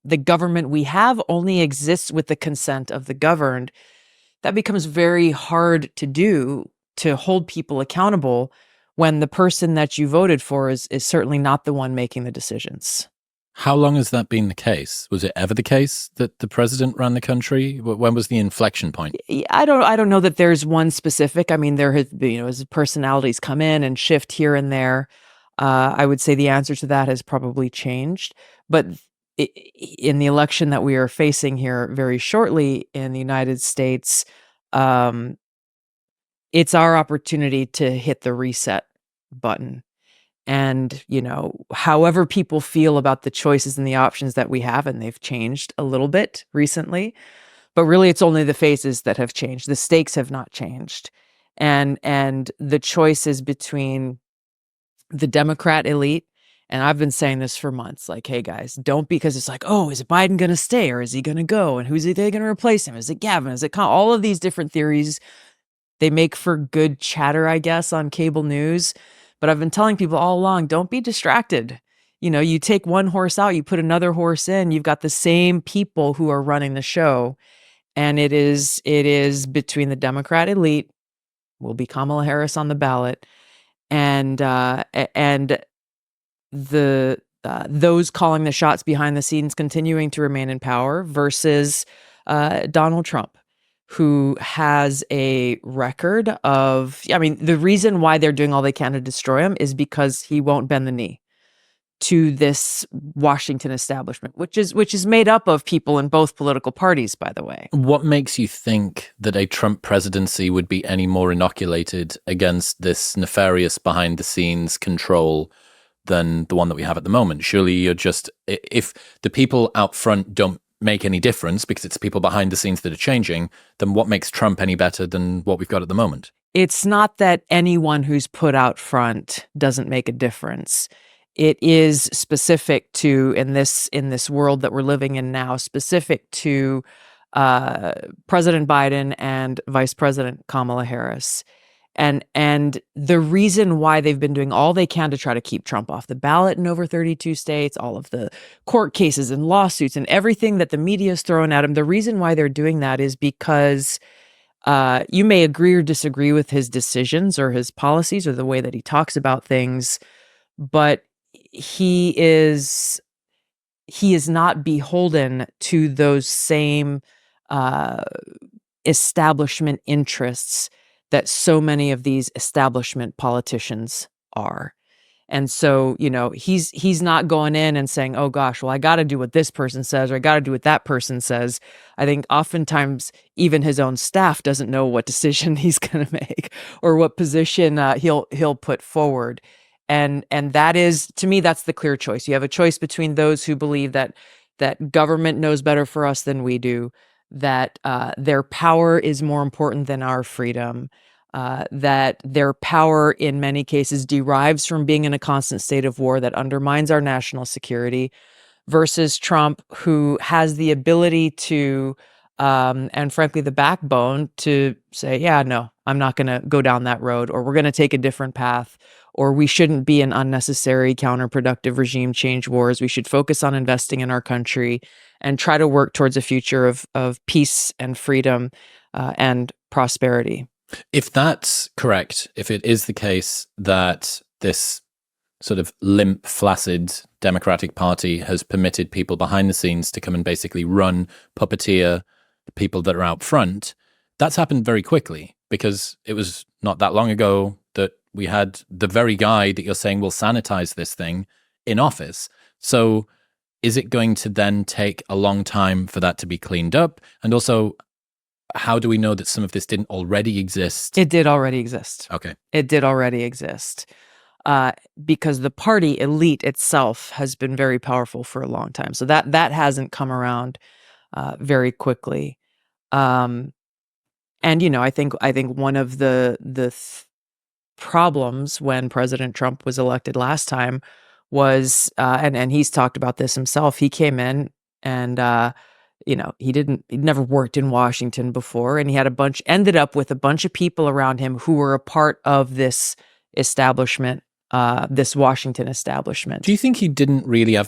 the government we have only exists with the consent of the governed, that becomes very hard to do, to hold people accountable when the person that you voted for is certainly not the one making the decisions. How long has that been the case? Was it ever the case that the president ran the country? When was the inflection point? I don't know that there's one specific. I mean, there has been, as personalities come in and shift here and there. I would say the answer to that has probably changed. But in the election that we are facing here very shortly in the United States, um, it's our opportunity to hit the reset button. And, however people feel about the choices and the options that we have, and they've changed a little bit recently, but really it's only the faces that have changed. The stakes have not changed. And the choices between the Democrat elite, and I've been saying this for months, like, hey guys, don't, because it's like, oh, is Biden going to stay or is he going to go? And who's they going to replace him? Is it Gavin? Is it all of these different theories? They make for good chatter, I guess, on cable news. But I've been telling people all along, don't be distracted. You take one horse out, you put another horse in, you've got the same people who are running the show. And it is between the Democrat elite, will be Kamala Harris on the ballot, and the those calling the shots behind the scenes continuing to remain in power versus Donald Trump, who has a record of, I mean, the reason why they're doing all they can to destroy him is because he won't bend the knee to this Washington establishment, which is made up of people in both political parties, by the way. What makes you think that a Trump presidency would be any more inoculated against this nefarious behind-the-scenes control than the one that we have at the moment? Surely you're just, if the people out front don't make any difference because it's people behind the scenes that are changing, then what makes Trump any better than what we've got at the moment? It's not that anyone who's put out front doesn't make a difference. It is specific to, in this world that we're living in now, specific to President Biden and Vice President Kamala Harris. And the reason why they've been doing all they can to try to keep Trump off the ballot in over 32 states, all of the court cases and lawsuits and everything that the media is throwing at him, the reason why they're doing that is because you may agree or disagree with his decisions or his policies or the way that he talks about things, but he is not beholden to those same establishment interests that so many of these establishment politicians are. And so, he's not going in and saying, oh gosh, well, I got to do what this person says, or I got to do what that person says. I think oftentimes even his own staff doesn't know what decision he's going to make or what position he'll put forward. And that is, to me, that's the clear choice. You have a choice between those who believe that government knows better for us than we do, that their power is more important than our freedom, that their power in many cases derives from being in a constant state of war that undermines our national security, versus Trump, who has the ability to, and frankly, the backbone to say, yeah, no, I'm not going to go down that road, or we're going to take a different path, or we shouldn't be in unnecessary counterproductive regime change wars. We should focus on investing in our country and try to work towards a future of peace and freedom and prosperity. If that's correct, if it is the case that this sort of limp, flaccid Democratic Party has permitted people behind the scenes to come and basically run, puppeteer the people that are out front, that's happened very quickly, because it was not that long ago that we had the very guy that you're saying will sanitize this thing in office. So is it going to then take a long time for that to be cleaned up? And also, how do we know that some of this didn't already exist? It did already exist. Okay. It did already exist. Because the party elite itself has been very powerful for a long time. So that hasn't come around very quickly. And I think one of the problems when President Trump was elected last time was, and he's talked about this himself. He came in and he'd never worked in Washington before, and he had ended up with a bunch of people around him who were a part of this establishment, this Washington establishment. Do you think he didn't really have that